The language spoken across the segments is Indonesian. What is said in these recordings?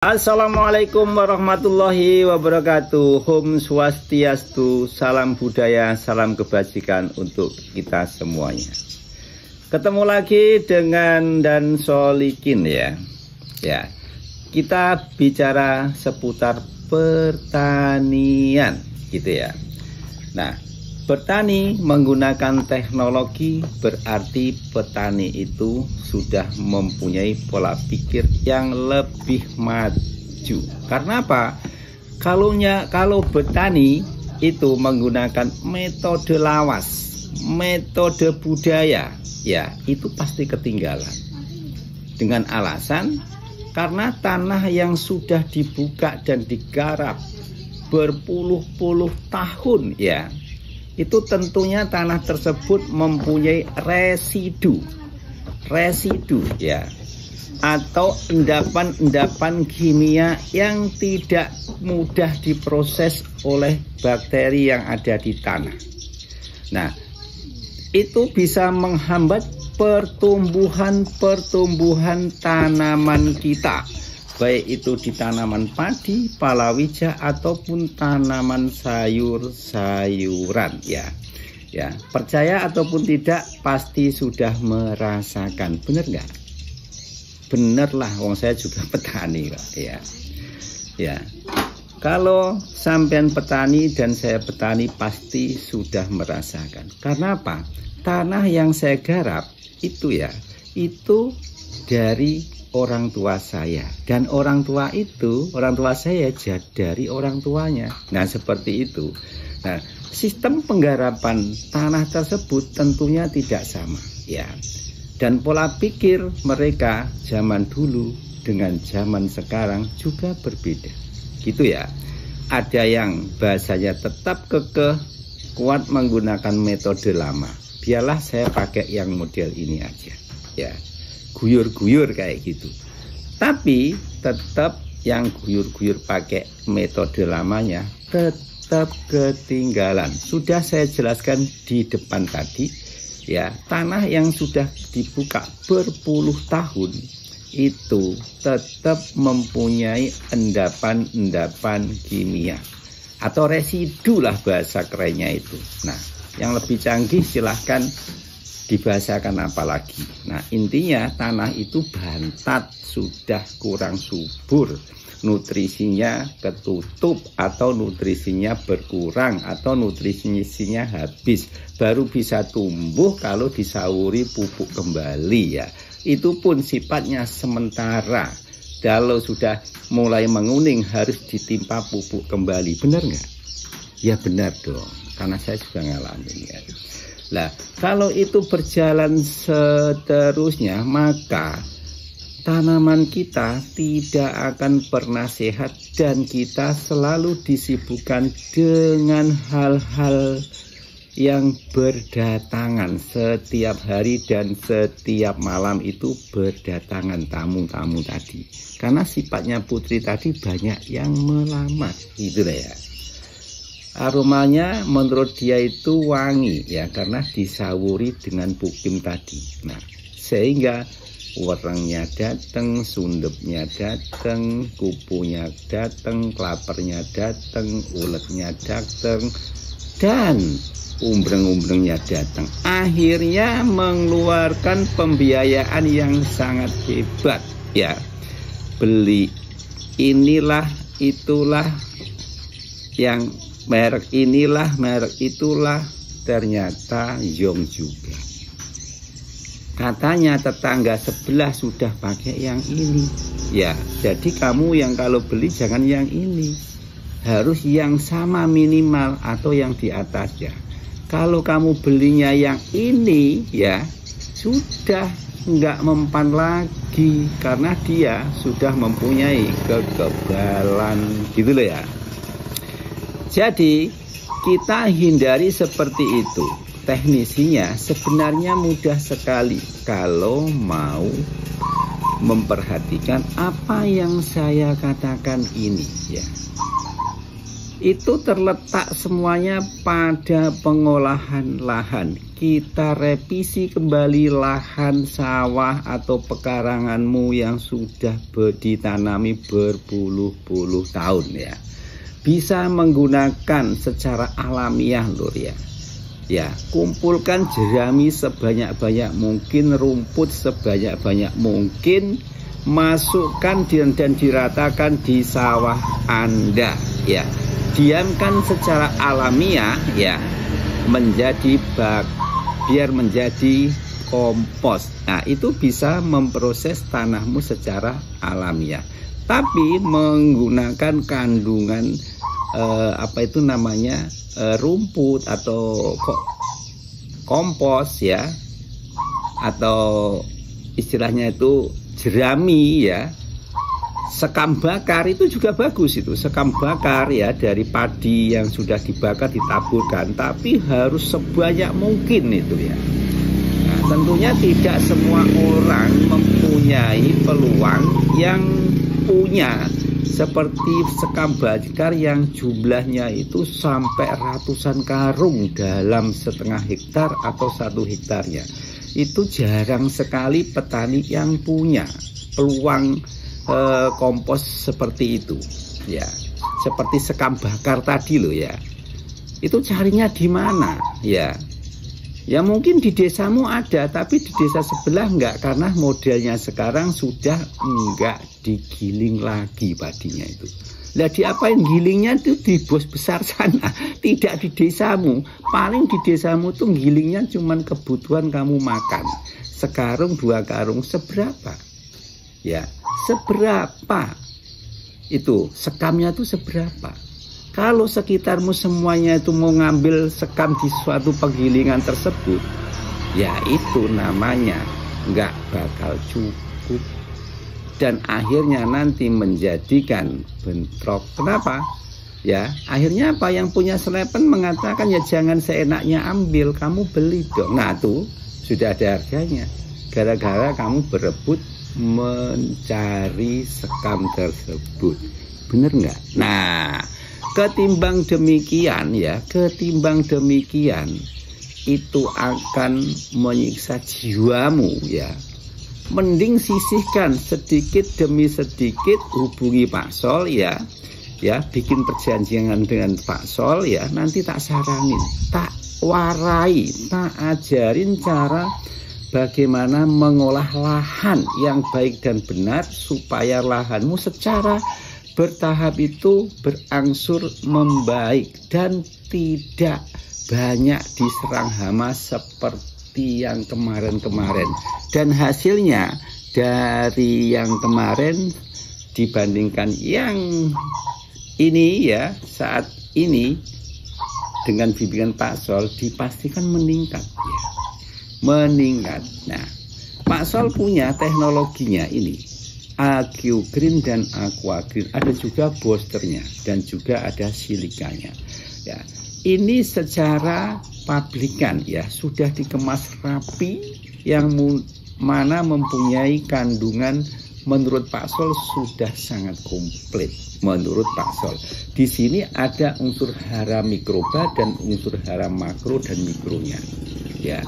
Assalamualaikum warahmatullahi wabarakatuh. Om Swastiastu, salam budaya, salam kebajikan untuk kita semuanya. Ketemu lagi dengan Dan Solikin ya. Kita bicara seputar pertanian gitu ya. Nah, bertani menggunakan teknologi berarti petani itu sudah mempunyai pola pikir yang lebih maju. Karena apa? Kalau bertani itu menggunakan metode lawas, metode budaya, ya itu pasti ketinggalan. Dengan alasan karena tanah yang sudah dibuka dan digarap berpuluh-puluh tahun ya, itu tentunya tanah tersebut mempunyai residu ya, atau endapan-endapan kimia yang tidak mudah diproses oleh bakteri yang ada di tanah. Nah, itu bisa menghambat pertumbuhan tanaman kita, baik itu di tanaman padi, palawija ataupun tanaman sayur-sayuran ya. Ya, percaya ataupun tidak pasti sudah merasakan, bener nggak? Bener lah, wong saya juga petani Pak ya. Ya, kalau sampean petani dan saya petani pasti sudah merasakan. Karena apa? Tanah yang saya garap itu ya, itu dari orang tua saya, dan orang tua saya dari orang tuanya. Nah, seperti itu. Nah, sistem penggarapan tanah tersebut tentunya tidak sama ya. Dan pola pikir mereka zaman dulu dengan zaman sekarang juga berbeda. Gitu ya. Ada yang bahasanya tetap kekeh, kuat menggunakan metode lama. Biarlah saya pakai yang model ini aja ya. Guyur-guyur kayak gitu. Tapi tetap yang guyur-guyur pakai metode lamanya tetap ketinggalan. Sudah saya jelaskan di depan tadi ya, tanah yang sudah dibuka berpuluh tahun itu tetap mempunyai endapan-endapan kimia atau residu lah bahasa kerennya itu. Nah, yang lebih canggih silahkan dibahasakan apa lagi. Nah, intinya tanah itu bantat, sudah kurang subur, nutrisinya ketutup atau nutrisinya berkurang atau nutrisinya habis, baru bisa tumbuh kalau disauri pupuk kembali ya. Itu pun sifatnya sementara. Kalau sudah mulai menguning harus ditimpa pupuk kembali. Benar nggak? Ya benar dong, karena saya juga ngalamin ya. Nah, kalau itu berjalan seterusnya, maka tanaman kita tidak akan pernah sehat dan kita selalu disibukkan dengan hal-hal yang berdatangan setiap hari dan setiap malam itu berdatangan tamu-tamu tadi. Karena sifatnya putri tadi banyak yang melamar, gitu ya. Aromanya menurut dia itu wangi ya, karena disawuri dengan pukim tadi. Nah, sehingga werengnya datang, sundepnya datang, kupunya datang, kelapernya datang, uletnya datang, dan umbreng-umbrengnya datang. Akhirnya mengeluarkan pembiayaan yang sangat hebat ya. Beli inilah itulah, yang merek inilah, merek itulah, ternyata yong juga. Katanya tetangga sebelah sudah pakai yang ini. Ya, jadi kamu yang kalau beli jangan yang ini. Harus yang sama minimal atau yang di atasnya. Kalau kamu belinya yang ini ya, sudah nggak mempan lagi karena dia sudah mempunyai kekebalan gitu loh ya. Jadi kita hindari seperti itu. Teknisinya sebenarnya mudah sekali kalau mau memperhatikan apa yang saya katakan ini ya. Itu terletak semuanya pada pengolahan lahan. Kita revisi kembali lahan sawah atau pekaranganmu yang sudah ditanami berpuluh-puluh tahun ya. Bisa menggunakan secara alamiah lur ya. Ya, kumpulkan jerami sebanyak-banyak mungkin, rumput sebanyak-banyak mungkin, masukkan dan diratakan di sawah Anda ya. Diamkan secara alamiah ya, menjadi biar menjadi kompos. Nah, itu bisa memproses tanahmu secara alamiah. Tapi menggunakan kandungan rumput atau kompos ya, atau istilahnya itu jerami ya. Sekam bakar itu juga bagus, itu sekam bakar ya, dari padi yang sudah dibakar ditaburkan, tapi harus sebanyak mungkin itu ya. Nah, tentunya tidak semua orang mempunyai peluang yang punya seperti sekam bakar yang jumlahnya itu sampai ratusan karung dalam setengah hektar atau 1 hektarnya. Itu jarang sekali petani yang punya peluang kompos seperti itu ya, seperti sekam bakar tadi loh ya. Itu carinya di mana ya? Ya mungkin di desamu ada, tapi di desa sebelah enggak, karena modelnya sekarang sudah enggak digiling lagi padinya itu. Lah diapain gilingnya itu di bos besar sana, tidak di desamu. Paling di desamu tuh gilingnya cuman kebutuhan kamu makan. Sekarung 2 karung seberapa? Ya, seberapa itu sekamnya itu seberapa? Kalau sekitarmu semuanya itu mau ngambil sekam di suatu penggilingan tersebut, ya itu namanya nggak bakal cukup, dan akhirnya nanti menjadikan bentrok. Kenapa? Ya akhirnya apa, yang punya selepen mengatakan ya jangan seenaknya ambil, kamu beli dong. Nah tuh sudah ada harganya, gara-gara kamu berebut mencari sekam tersebut. Bener nggak? Nah, ketimbang demikian ya, ketimbang demikian itu akan menyiksa jiwamu ya. Mending sisihkan sedikit demi sedikit, hubungi Pak Sol ya, bikin perjanjian dengan Pak Sol ya, nanti tak saranin, tak warai, tak ajarin cara bagaimana mengolah lahan yang baik dan benar supaya lahanmu secara bertahap itu berangsur membaik dan tidak banyak diserang hama seperti yang kemarin-kemarin. Dan hasilnya dari yang kemarin dibandingkan yang ini ya, saat ini dengan bimbingan Pak Sol dipastikan meningkat ya. Meningkat. Nah, Pak Sol punya teknologinya ini, AQ Green dan Aqua Green, ada juga boosternya dan juga ada silikanya. Ya, ini secara pabrikan ya sudah dikemas rapi, yang mana mempunyai kandungan menurut Pak Sol sudah sangat komplit. Menurut Pak Sol, di sini ada unsur hara mikroba dan unsur hara makro dan mikronya. Ya,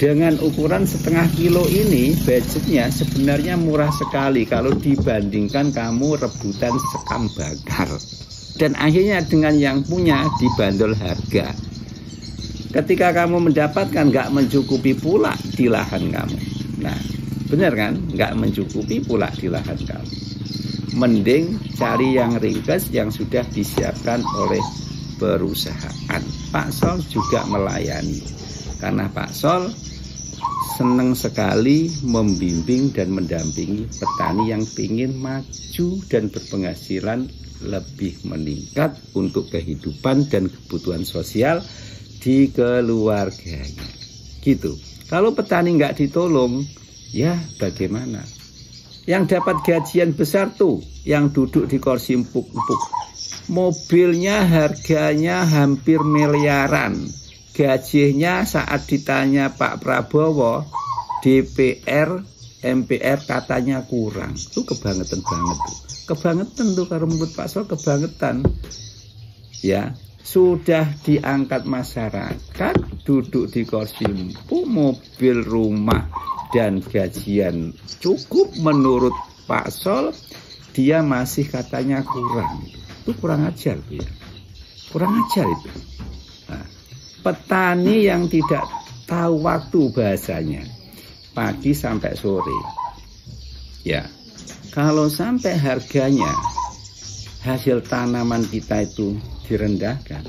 dengan ukuran setengah kilo ini budgetnya sebenarnya murah sekali kalau dibandingkan kamu rebutan sekam bakar. Dan akhirnya dengan yang punya dibanderol harga. Ketika kamu mendapatkan nggak mencukupi pula di lahan kamu. Nah, benar kan? Nggak mencukupi pula di lahan kamu. Mending cari yang ringkas yang sudah disiapkan oleh perusahaan. Pak Sol juga melayani, karena Pak Sol senang sekali membimbing dan mendampingi petani yang ingin maju dan berpenghasilan lebih meningkat untuk kehidupan dan kebutuhan sosial di keluarganya. Gitu. Kalau petani nggak ditolong, ya bagaimana? Yang dapat gajian besar tuh, yang duduk di kursi empuk-empuk, mobilnya harganya hampir miliaran. Gajinya saat ditanya Pak Prabowo, DPR, MPR katanya kurang. Itu kebangetan banget tuh. Kebangetan tuh kalau menurut Pak Sol, kebangetan. ya sudah diangkat masyarakat, duduk di kursi empuk, mobil, rumah, dan gajian cukup menurut Pak Sol, dia masih katanya kurang. Itu kurang ajar, Bu, ya. Kurang ajar itu. Nah, petani yang tidak tahu waktu bahasanya, pagi sampai sore, ya kalau sampai harganya hasil tanaman kita itu direndahkan,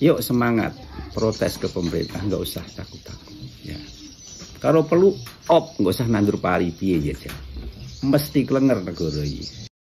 yuk semangat protes ke pemerintah, nggak usah takut-takut, ya. Kalau perlu nggak usah nandur pari piye aja, mesti klenger negara ini.